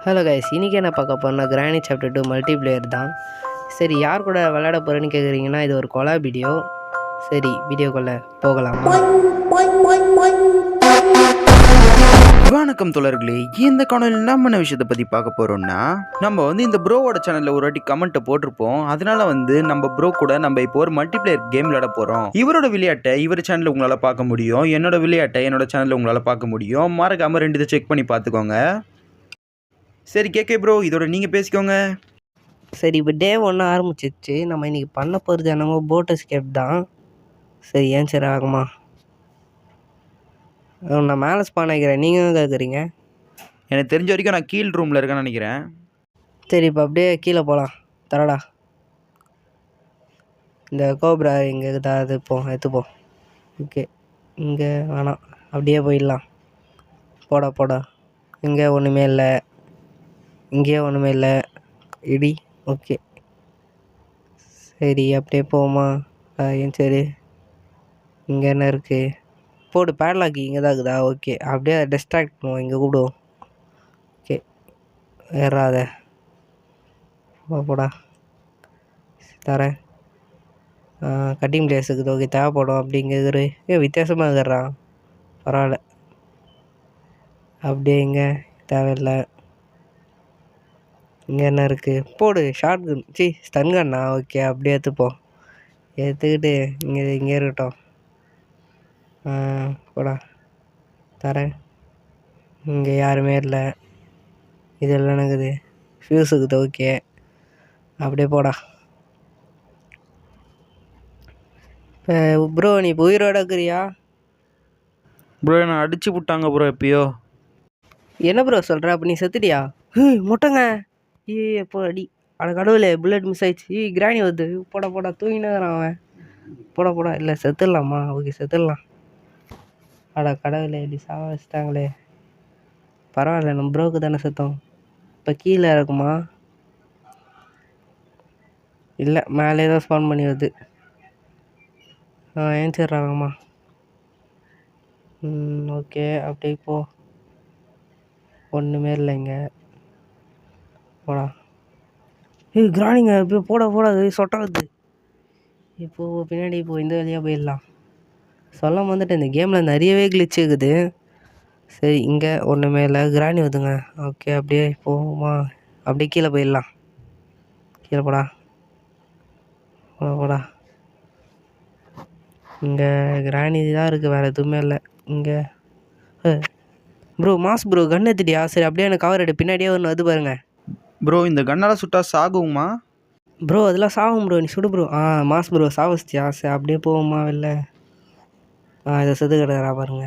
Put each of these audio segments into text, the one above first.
Hello guys, இன்றைக்கி என்ன பார்க்க போகிறோன்னா கிராணி சாப்டர் 2 மல்டிப்ளேயர் தான். சரி, யார் கூட விளையாட போகிறேன்னு கேட்குறீங்கன்னா, இது ஒரு கொலா வீடியோ. சரி, வீடியோக்குள்ளே போகலாமா? வணக்கம் தோழர்களே, இந்த காணொலியில் நம்ம என்ன விஷயத்தை பற்றி பார்க்க போகிறோம்னா, நம்ம இந்த ப்ரோவோட சேனலில் ஒரு வாட்டி கமெண்ட்டை போட்டிருப்போம். அதனால நம்ம ப்ரோ கூட நம்ம இப்போ ஒரு மல்டிப்ளேயர் கேம் விளையாட போகிறோம். இவரோட விளையாட்டை இவர் சேனலில் உங்களால் பார்க்க முடியும், என்னோட விளையாட்டை என்னோட சேனலில் உங்களால் பார்க்க முடியும். மறக்காம ரெண்டு இதை செக் பண்ணி பார்த்துக்கோங்க. சரி கேகே ப்ரோ, இதோட நீங்கள் பேசிக்கோங்க. சரி, இப்போ டே 1 ஆரம்பிச்சிச்சு. நம்ம இன்றைக்கி பண்ண போகிறது என்னமோ போட் எஸ்கேப் தான். சரி, ஏன் சரி ஆகுமா? நான் மேலே ஸ்பான் ஆகிக்கிறேன், நீங்கள் தான் கேட்குறீங்க. எனக்கு தெரிஞ்ச வரைக்கும் நான் கீழ் ரூமில் இருக்கேன்னு நினைக்கிறேன். சரி, இப்போ அப்படியே கீழே போகலாம். தரடா, இந்த கோப்ரா இங்கே இருக்குதா? அது எடுத்துப்போம். ஓகே, இங்கே வேணாம், அப்படியே போயிடலாம். போடா இங்கே ஒன்றுமே இல்லை, இங்கேயே ஒன்றுமே இல்லை. இடி. ஓகே, சரி அப்படியே போவோமா? ஏன் சரி, இங்கே என்ன இருக்குது? போடு, பேட்லாக்கி இங்கே தான் இருக்குதா? ஓகே, அப்படியே டிஸ்ட்ராக்ட் பண்ணுவோம், இங்கே கூப்பிடுவோம். ஓகே, ஏறாத, போடா தரேன். கட்டிங் பிளேஸ் இருக்குது. ஓகே, தேவைப்படும் அப்படிங்கிறது. வித்தியாசமாக இருக்கிறான், பரவாயில்ல. அப்படியே இங்கே தேவையில்லை. இங்கே என்ன இருக்குது? போடு, ஷார்ட் கன், ஸ்டன் கண்ணா? ஓகே, அப்படியே எடுத்துப்போம். எடுத்துக்கிட்டு இங்கே இருக்கட்டும். போடா தரேன். இங்கே யாருமே இல்லை. இதெல்லாம் எனக்குது, ஃபியூஸ் இருக்குது. ஓகே, அப்படியே போடா. இப்போ ப்ரோ, நீ இப்போ உயிரோட இருக்கிறியா? ப்ரோ, நான் அடிச்சு விட்டாங்க ப்ரோ எப்பயோ. என்ன ப்ரோ சொல்கிற? அப்போ நீ செத்துட்டியா? முட்டைங்க. எப்போ அடி, அட கடவுளே, புல்லட் மிஸ் ஆயிடுச்சு. கிராணி வருது. போடா தூங்கினான் அவன். போடா இல்லை, செத்துடலாமா? ஓகே, செத்துடலாம். அட கடவுளே, இப்படி சாவ வச்சுட்டாங்களே. பரவாயில்ல, நம்ம ப்ரோக்கு தானே செத்தோம். இப்போ கீழே இருக்குமா? இல்லை, மேலே தான் ஸ்பான் பண்ணி வருது. ஏன்ச்சிட்றாங்கம்மா. ஓகே, அப்படியே போ. ஒன்றுமே இல்லைங்க. போடா. கிராணிங்க, இப்போ போடா சொட்டாகுது. இப்போது பின்னாடி இந்த வழியாக போயிடலாம். சொல்ல வந்துட்டு இந்த கேமில் நிறையவே கிளிச் இருக்குது. சரி, இங்கே ஒன்றுமே இல்லை. கிராணி வருதுங்க. ஓகே, அப்படியே போமா, அப்படியே கீழே போயிடலாம். கீழே போடா. இங்கே கிராணி தான் இருக்குது, வேறு எதுவுமே இல்லை. இங்கே ப்ரோ, மாஸ் ப்ரோ, கன் எடுத்துட்டியா? சரி, அப்படியே எனக்கு கவர் எடு. பின்னாடியே ஒன்று வந்து பாருங்க. ப்ரோ, இந்த கண்ணால் சுட்டா சாகுமா? ப்ரோ, அதெல்லாம் சாகும் ப்ரோ, நீ சுடு ப்ரோ. Mass bro சாவச்சியா? சரி, அப்படியே போவோமா வெளில? இதை செது கிடக்குறா பாருங்க.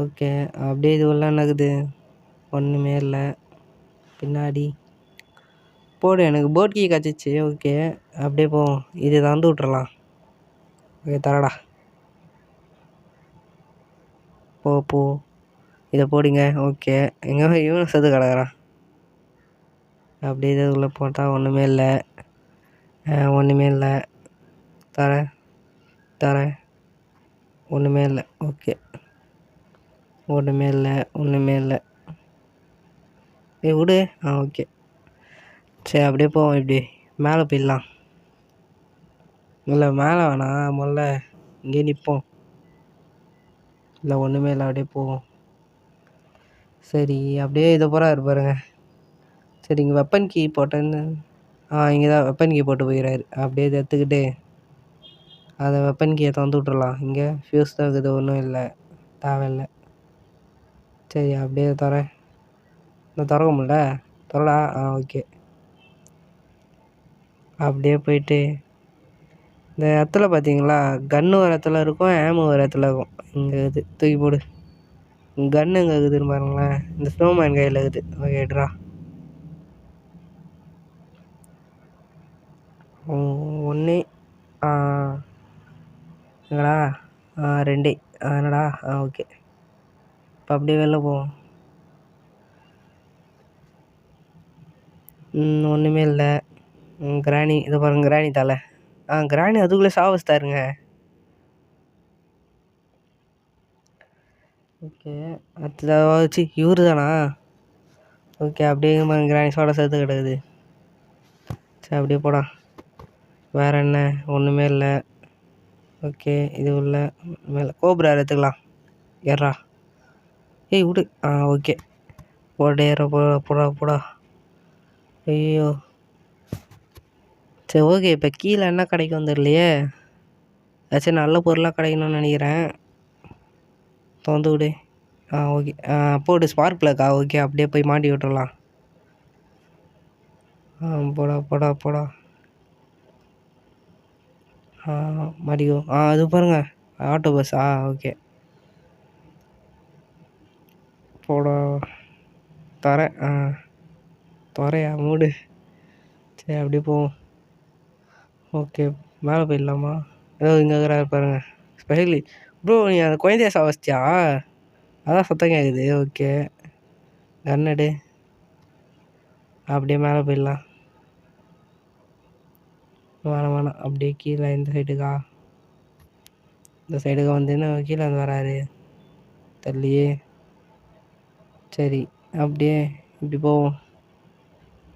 ஓகே, அப்படியே இதுவெல்லாம் என்னக்குது? ஒன்றுமே இல்லை. பின்னாடி போடு, எனக்கு போட் கீ கிடச்சிச்சு. ஓகே, அப்படியே போவோம். இது தந்து விட்றலாம். ஓகே, தரடா. போ இதை போடுங்க. ஓகே, எங்கே இவனும் செது கிடக்குறான். அப்படியே இதுக்குள்ளே போட்டால் ஒன்றுமே இல்லை. தரேன். ஒன்றுமே இல்லை. ஓகே, ஒன்றுமே இல்லை. விடு. ஓகே, சரி, அப்படியே போவோம். இப்படி மேலே போயிடலாம். இல்லை, மேலே வேணாம், முதல்ல இங்கே நிற்போம். இல்லை, ஒன்றுமே இல்லை, அப்படியே போவோம். சரி, அப்படியே இதை பூரா இருப்பாருங்க. சரி, இங்கே வெப்பன் கீ போட்டேன்னு. இங்கே தான் வெப்பன் கீ போட்டு போயிடுறாரு. அப்படியே இதை எடுத்துக்கிட்டு அதை வெப்பன் கீயை திறந்து விட்றலாம். இங்கே ஃபியூஸ் தான் இருக்குது, ஒன்றும் இல்லை, தேவையில்லை. சரி, அப்படியே தரேன். நான் திறக்க முடியல, திறடா. ஓகே, அப்படியே போயிட்டு இந்த இடத்துல பார்த்தீங்களா, கன்று ஒரு இடத்துல இருக்கும், ஏமு ஒரு இடத்துல இருக்கும். இங்கே இது தூக்கி போடு. கன்று எங்கே இருக்குதுன்னு பாருங்களேன். இந்த ஸ்னோமேன் கையில் இருக்குது. Okay, draw. ஒன்று எங்கடா? 2 என்னடா? ஓகே, இப்போ அப்படியே வெளில போவோம். ஒன்றுமே இல்லை. கிராணி, இதை பாருங்க, கிராணி தலை. கிராணி அதுக்குள்ளே சாவச்சிட்டாருங்க. ஓகே, அடுத்ததாச்சு இவரு தானா? ஓகே அப்படியே கிரானிஸோட சேர்த்து கிடக்குது. சரி அப்படியே போடா. வேறு என்ன? ஒன்றுமே இல்லை. ஓகே இது உள்ள மேலே கோப்ரா எடுத்துக்கலாம். ஏறா. ஏய் விடு. ஓகே போட ஏற போடா போடா. ஐயோ சரி ஓகே. இப்போ கீழே என்ன கிடைக்கும் தெரியலையே. ஏதாச்சும் நல்ல பொருளாக கிடைக்கணும்னு நினைக்கிறேன். திறந்து விடு. ஓகே போடு ஸ்பார்க் ப்ளக்கா. ஓகே அப்படியே போய் மாட்டி விட்டுறலாம். போடா போடா போடா. மாட்டிக்கோ. அது பாருங்கள் ஆட்டோ பஸ். ஓகே போடா. துறையா மூடு. சரி அப்படியே போவோம். ஓகே மேலே போயிடலாமா? ஏதோ இங்கே இருக்கிறாரு பாருங்க ஸ்பெஷலி. ப்ரோ நீ அந்த குழந்தைய சாவச்சியா? அதான் சத்தம் கேட்குது. ஓகே கன்னடு. அப்படியே மேலே போயிடலாம். வேணாம் அப்படியே கீழே இந்த சைடுக்கா. இந்த சைடுக்கு வந்து என்ன கீழே வந்து வராரு தள்ளியே. சரி அப்படியே இப்படி போவோம்.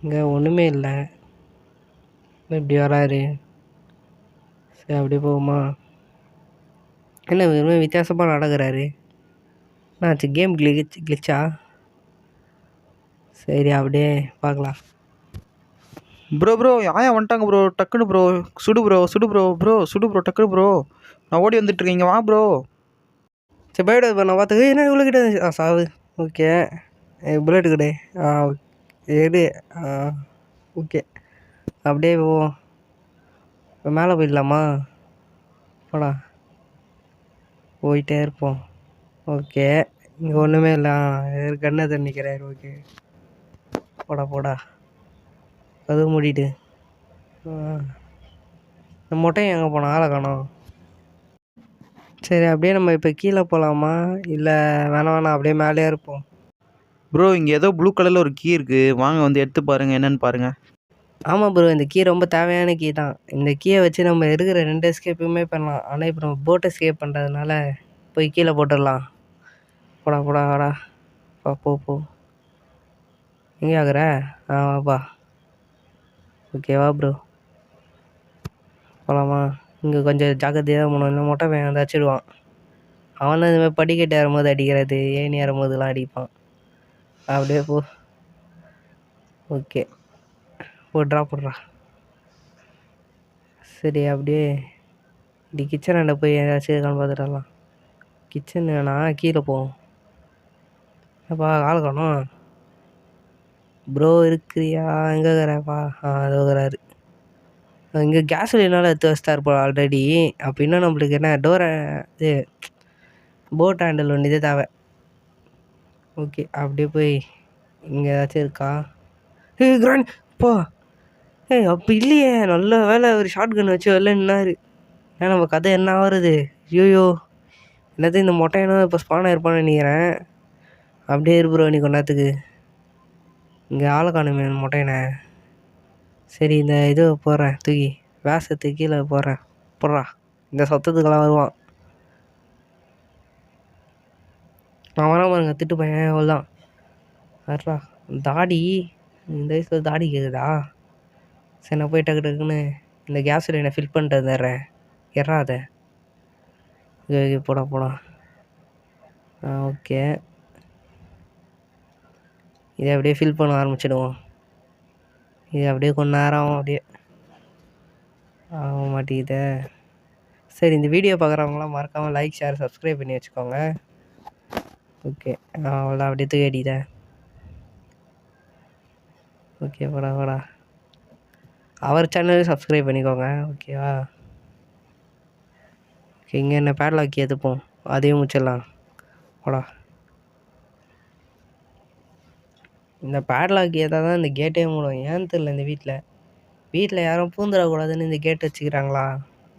இங்கே ஒன்றுமே இல்லை. இப்படி வராரு. சரி அப்படியே போவோமா? என்ன வெறுமே வித்தியாசமாக நடக்கிறாரு. என்னாச்சு? கேம் கிளிச்சா? சரி அப்படியே பார்க்கலாம். ப்ரோ ஆயா வந்துட்டாங்க ப்ரோ. டக்குன்னு ப்ரோ சுடு ப்ரோ டக்குன்னு ப்ரோ. நான் ஓடி வந்துட்டுருக்கேன். இங்கே வா ப்ரோ. சரி பயப்படாது. நான் பார்த்துக்கு என்ன இவ்வளோ கிட்ட சாவு. ஓகே புல்லட் கிட்டே. எடு. ஓகே அப்படியே போவோம். இப்போ மேலே போயிடலாமா? போடா போயிட்டே இருப்போம். ஓகே இங்கே ஒன்றுமே இல்லை. கண்ணை தண்ணிக்கிறாரு. ஓகே போடா. கதவு மூடிட்டு. இந்த மொட்டையும் எங்கே போனோம்? ஆளை காணோம். சரி அப்படியே நம்ம இப்போ கீழே போகலாமா? இல்லை வேணாம் அப்படியே மேலே இருப்போம். ப்ரோ இங்கே ஏதோ ப்ளூ கலரில் ஒரு கீ இருக்குது. வாங்க வந்து எடுத்து பாருங்கள் என்னென்னு பாருங்கள். ஆமாம் ப்ரோ இந்த கீ ரொம்ப தேவையான கீ தான். இந்த கீயை வச்சு நம்ம இருக்கிற 2 எஸ்கேப்புமே பண்ணலாம். ஆனால் இப்போ நம்ம போட் எஸ்கேப் பண்ணுறதுனால போய் கீழே போட்டுடலாம். போடா வாடா. போ. எங்கே ஆகுற? வாப்பா. ஓகேவா ப்ரோ போகலாமா? இங்கே கொஞ்சம் ஜாக்கிரதையாக போகணும். இல்லை மொட்டை பையன் வந்து அடிச்சிடுவான். அவன் தான் இதுமாதிரி படிக்கட்டு ஏறும்போது அடிக்கிறது, ஏணி ஏறும்போதெல்லாம் அடிப்பான். அப்படியே போ. ஓகே போட்றா. சரி அப்படியே இப்படி கிச்சனாண்ட போய் ஏதாச்சும் இருக்கான்னு பார்த்துடலாம். கிச்சன் வேணாம் கீழே போவோம். அப்பா ஆள் காணோம். ப்ரோ இருக்கிறியா? எங்கே இருக்கிறாப்பா? அதோ இருக்கிறாரு. இங்கே கேஸ் இல்லைனாலும் எடுத்து வச்சுட்டா இருப்போம் ஆல்ரெடி. அப்போ இன்னும் நம்மளுக்கு என்ன டோரை இது போட் ஹேண்டில் ஒன்று இது தேவை. ஓகே அப்படியே போய் இங்கே ஏதாச்சும் இருக்கா? கிராண்ட் போ. அப்போ இல்லையே. நல்ல வேலை ஒரு ஷார்ட் கன் வச்சு வெளில நின்னாரு. ஏன்னா நம்ம கதை என்ன ஆகுறது? ஐயோ என்னது இந்த மொட்டையனும் இப்போ ஸ்பான் ஆயிருப்பான்னு நினைக்கிறேன். அப்படியே இருப்புறோம் நீ கொண்டாத்துக்கு. இங்கே ஆளை காணுமே மொட்டையனை. சரி இந்த இது போடுறேன் தூக்கி வேஷத்துக்கு கீழே போடுறா. இந்த சத்தத்துக்கெல்லாம் வருவான். நான் வரேன் பாருங்க திட்டு பையன். அவ்வளோதான் வர்றா. தாடி இந்த வயசில் தாடி கேட்குதா? சரி நான் போய் டக்குன்னு இந்த கேஸ் சிலிண்டரை ஃபில் பண்ணிட்டு வந்துடுறேன். எறாத. ஓகே போடா. ஓகே இதை அப்படியே ஃபில் பண்ண ஆரம்பிச்சிடுவோம். இது அப்படியே கொஞ்ச நேரம் ஆகும். அப்படியே ஆக மாட்டேங்குதே. சரி இந்த வீடியோ பார்க்குறவங்களாம் மறக்காமல் லைக் ஷேர் சப்ஸ்கிரைப் பண்ணி வச்சுக்கோங்க. ஓகே அவ்வளோதான் அப்படியே தூக்கி அடிக்கிறேன். ஓகே போடா. அவர் சேனலையும் சப்ஸ்கிரைப் பண்ணிக்கோங்க. ஓகேவா? ஓகே இங்கே என்ன பேட்லாக் எடுத்துப்போம். அதையும் முடிச்சிடலாம். போடா. இந்த பேட்லாக் ஏதாவது தான் இந்த கேட்டே மூடும். ஏன்னு தெரியல. இந்த வீட்டில் யாரும் பூந்துடக்கூடாதுன்னு இந்த கேட் வச்சுக்கிறாங்களா?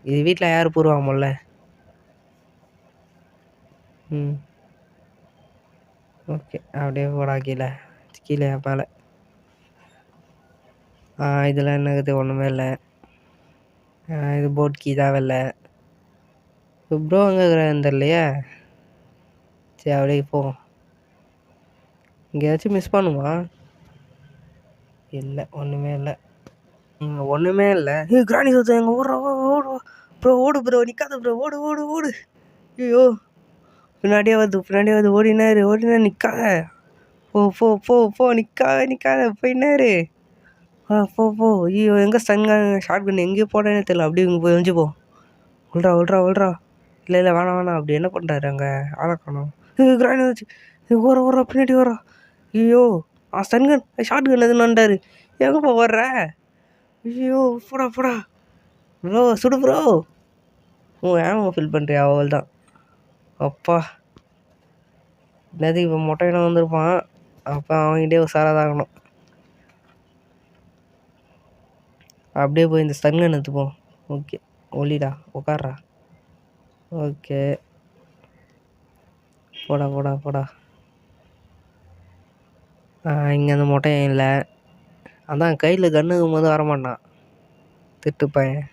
இது வீட்டில் யார் பூருவாங்கல்ல. ஓகே அப்படியே போடா கீழே மேலே. இதில் என்னது? ஒன்றுமே இல்லை. இது போட் கீ தேவையில்லை. ப்ரோ எங்கே இருக்கிறான்னு தெரியலையே. சரி அப்படியே போவோம். இங்கே ஏதாச்சும் மிஸ் பண்ணுமா? இல்லை ஒன்றுமே இல்லை. ஒன்றுமே இல்லை. கிராணி சுத்தம் எங்கள் ஓடுறா ஓடுவா ப்ரோ, ஓடு ப்ரோ, நிற்காத ப்ரோ, ஓடு ஓடு ஓடு. ஐயோ, பின்னாடியே வருது ஓடினாரு நிற்காத. போ போ போ போ, நிற்காத போயினாரு. போ. ஐயோ, எங்கே ஷார்ட் கன் எங்கேயோ போடனே தெரியல. அப்படியே இங்கே போய் ஒழிஞ்சு போ. விள்றா. இல்லை வேணாம். அப்படி என்ன பண்ணுறாரு அங்கே? ஆளை காணோம். கிராணி வச்சு ஓடுறா பின்னாடி ஓடுறா. ஐயோ, ஸ்டன்கன் ஷார்ட் கன் எதுன்னு வந்துட்டாரு. எங்கேப்பா ஓடுற? ஐயோ, போடா ப்ரோ, சுடு ப்ரோ. ஏன் ஃபில் பண்ணுறியா? அவள் தான். அப்பா, என்னது இப்போ மொட்டையில வந்திருப்பான். அப்போ அவன்கிட்டே உஷாராதாகணும். அப்படியே போய் இந்த ஸ்டன்கன் எடுத்துப்போம். ஓகே, ஒளிடா, உட்கார்றா. ஓகே, போடா. இங்கே அந்த மொட்டையும் இல்லை. அதான் கையில் கன்னுக்கும் போது வரமாட்டான் திட்டு பையன்.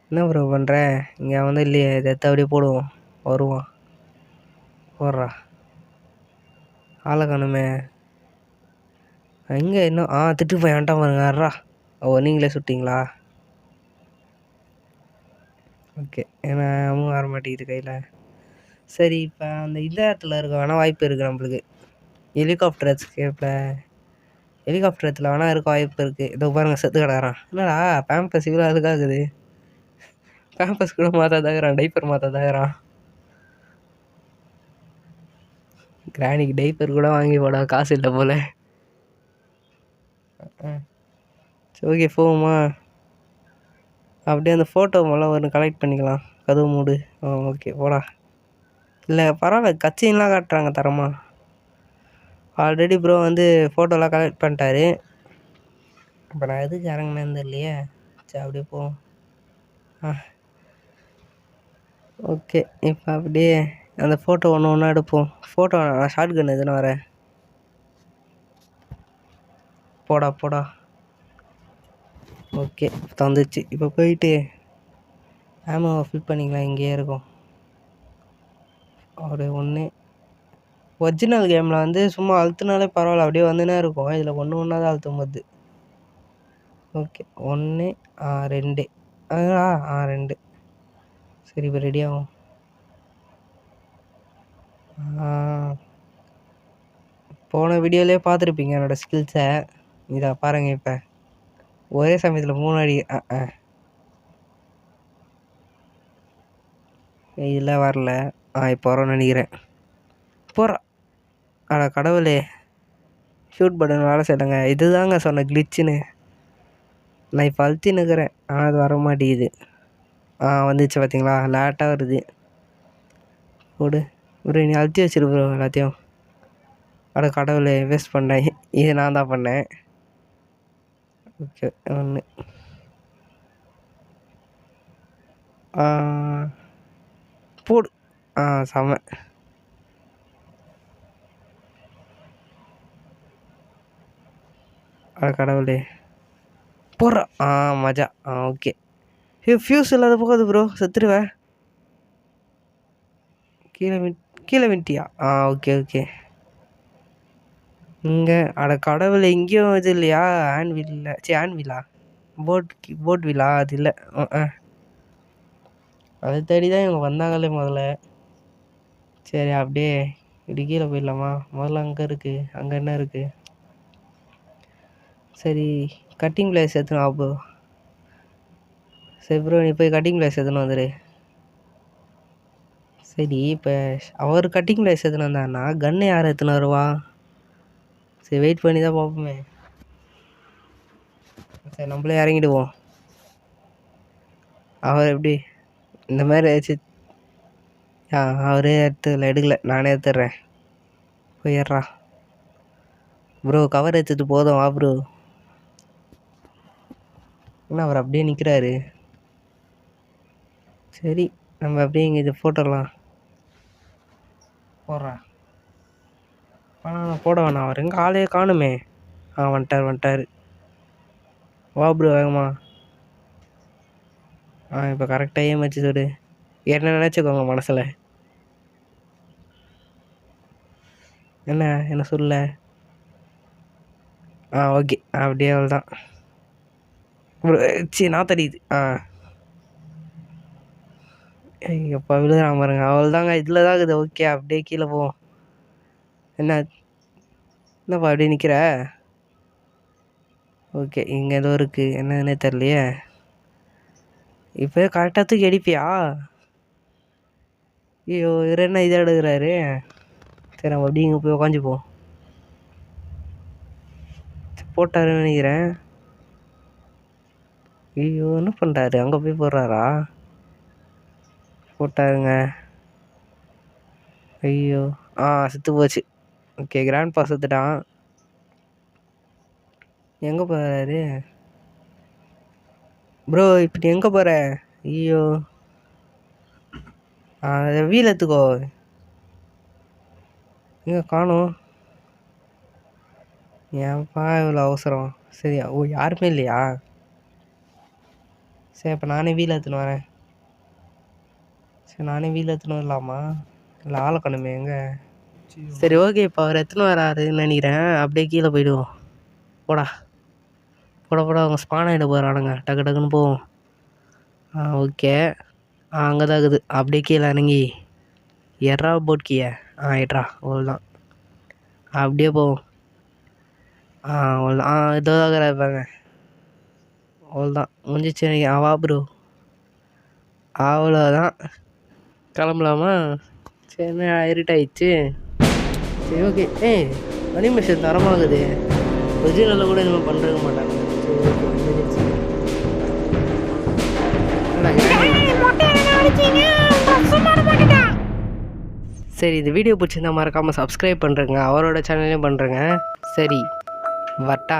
என்ன ப்ரோ பண்ணுற? இங்கே வந்து இல்லையே, இதை எடுத்து அப்படியே போடுவோம். வருவான். போடுறா. ஆளை காணுமே. இங்கே இன்னும் திட்டு பையன் வந்துட்டான் பாருங்க. அட்ரா. நீங்களே சுட்டிங்களா? ஓகே, ஏன்னா அமுக வர மாட்டேங்குது கையில். சரி, இப்போ அந்த இந்த இடத்துல இருக்க வேணால் வாய்ப்பு இருக்குது நம்மளுக்கு. ஹெலிகாப்டர் இடத்துல வேணால் இருக்க வாய்ப்பு இருக்குது. இதோ பாருங்கள், செத்து கிடக்குறான். என்னடா பேம்பஸ் இவ்வளோ அதுக்காகுது? பேம்பஸ் கூட மாற்றாதாகிறான், டைப்பர் மாற்றாதாகிறான். கிராணிக்கு டைப்பர் கூட வாங்கி போட காசு இல்லை போல். சரி, ஓகே, போவோமா? அப்படியே அந்த ஃபோட்டோ மூலம் ஒன்று கலெக்ட் பண்ணிக்கலாம். கதவு மூடு. ஓகே, போடா. இல்லை பரவாயில்ல, கட்சின்லாம் காட்டுறாங்க தரமா. ஆல்ரெடி ப்ரோ வந்து ஃபோட்டோலாம் கலெக்ட் பண்ணிட்டாரு. இப்போ நான் எதுக்கு இறங்கினேன்னு தெரியலையே. சரி, அப்படியே போவோம். ஓகே, இப்போ அப்படியே அந்த ஃபோட்டோ ஒன்று எடுப்போம். ஃபோட்டோ நான் ஷார்ட் கன் எதுன்னு வரேன். போடா. ஓகே, தந்துச்சு. இப்போ போயிட்டு ஆமாம் ஃபில் பண்ணிக்கலாம். இங்கேயே இருக்கும். ஒரு ஒன்று ஒரிஜினல் கேமில் வந்து சும்மா அழுத்தினாலே பரவாயில்ல, அப்படியே வந்துனே இருக்கும். இதில் ஒன்றா தான் அழுத்தும் போது. ஓகே, 1 2 2. சரி, இப்போ ரெடி ஆகும். போன வீடியோலேயே பார்த்துருப்பீங்க என்னோடய ஸ்கில்ஸை. இதை பாருங்கள். இப்போ ஒரே சமயத்தில் 3 அடி. இதில் வரல. இப்போ வரோன்னு நினைக்கிறேன். போகிறா. கடவுளே, ஷூட் பட்டன் வேலை செய்யலைங்க. இதுதாங்க சொன்ன கிளிச்சுன்னு. நான் இப்போ அழுத்தின்னுக்கிறேன், ஆனால் அது வர மாட்டேங்குது. வந்துச்சு பார்த்தீங்களா? லேட்டாக வருது. போடு ப்ரோ, நீ அழுத்தி வச்சிரு ப்ரோ எல்லாத்தையும். கடவுளே, வேஸ்ட் பண்ணேன். இது நான் தான் பண்ணேன். ஓகே, 1 போடு. செம. கடவுளே, போடுறா. மஜா. ஓகே, ஃபியூஸ் இல்லாத போகாது ப்ரோ, செத்துருவேன். கீழே விட்டியா? ஓகே. இங்கே கடவுள் எங்கேயும் இது இல்லையா? ஆன்வில்லா போட் வில்லா அது இல்லை. அதை தேடி தான் இவங்க வந்தாங்களே முதல்ல. சரி, அப்படியே இப்படி கீழே போயிடலாமா? முதல்ல அங்கே இருக்குது. அங்கே என்ன இருக்குது? சரி, கட்டிங் பிளேஸ் எடுத்துன்னு வா ப்ரோ. சரி ப்ரோ, நீ போய் கட்டிங் பிளேஸ் எடுத்துன்னு வந்துடு. சரி, இப்போ அவர் கட்டிங் பிளேஸ் எடுத்துன்னு வந்தாருன்னா கன்று யார் எடுத்துன்னு வருவா? சரி, வெயிட் பண்ணி தான் பார்ப்போமே. சரி, நம்மளே இறங்கிடுவோம். அவர் எப்படி இந்த மாதிரி ஏதாச்சும் அவரே எடுக்கல, நானே எடுத்துடுறேன். போயிடுறா ப்ரோ. கவர் எடுத்துட்டு போதும், வா ப்ரோ. என்ன அவர் அப்படியே நிற்கிறாரு? சரி, நம்ம அப்படியே இங்கே இது போட்டுடலாம். போடுறா. போட வேணாம். அவர் எங்கே ஆளையே காணுமே. வந்துட்டார். வா ப்ரோ, வேகமா. இப்போ கரெக்டாக ஏமாச்சு சொல்லு. என்ன நினச்சிக்கோங்க மனசில். என்ன சொல்ல? ஓகே. அப்படியே அவ்வளோதான். சரி நான் தெரியுது. எப்போ விழுகிறான் பாருங்க. அவ்வளோதாங்க. இதில் தான் இருக்குது. ஓகே அப்படியே கீழே போவோம். என்னப்பா அப்படியே நிற்கிற? ஓகே இங்கே ஏதோ இருக்குது. என்னன்னே தெரியலையே. இப்போ கரெக்டாக தூக்கி அடிப்பியா? ஐயோ இவர் என்ன இதை எடுக்கிறாரு? சரி நம்ம அப்படி இங்கே போய் உக்காஞ்சிப்போம். போட்டாருன்னு நினைக்கிறேன். ஐயோ என்ன பண்ணுறாரு? அங்கே போய் போடுறாரா? போட்டாருங்க. ஐயோ செத்து போச்சு. ஓகே கிராண்ட் பா செத்துட்டான். எங்கே போகிறாரு ப்ரோ? இப்போ நீ எங்கே போகிற? ஐயோ வீல் எடுத்துக்கோ. எங்கே காணோம்? ஏன்ப்பா இவ்வளோ அவசரம்? சரி யாருமே இல்லையா? சரி இப்போ நானே வீல் எடுத்துன்னு வரேன். சரி நானே வீல் எடுத்துன்னு வரலாமா? இல்லை ஆளை காணுமே எங்கே? சரி ஓகே இப்போ அவர் எடுத்துன்னு வராருன்னு நினைக்கிறேன். அப்படியே கீழே போயிடுவோம். போடா அவங்க ஸ்பான் ஆகிட போகிறானுங்க. டக்கு டக்குன்னு போவோம். ஓகே அங்கே தான் இருக்குது. அப்படியே கீழே இறங்கி எட்ரா போட்கிய எட்ரா அவ்வளோதான். அப்படியே போவோம். அவ்வளோதான். இதோ தான் இருப்பாங்க. அவ்வளோதான் முடிஞ்சிச்சு. வா ப்ரோ. அவ்வளோதான். கிளம்பலாமா? சரி இருட்டாயிடுச்சு. சரி ஓகே. அனிமேஷன் தரமாகுது. ஒரிஜினலில் கூட இனிமேல் பண்ணுறக்க மாட்டாங்க. சரி இந்த வீடியோ பிடிச்சிருந்தா மறக்காமல் சப்ஸ்கிரைப் பண்ணுறேங்க. அவரோட சேனல்லையும் பண்ணுறேங்க. சரி வட்டா.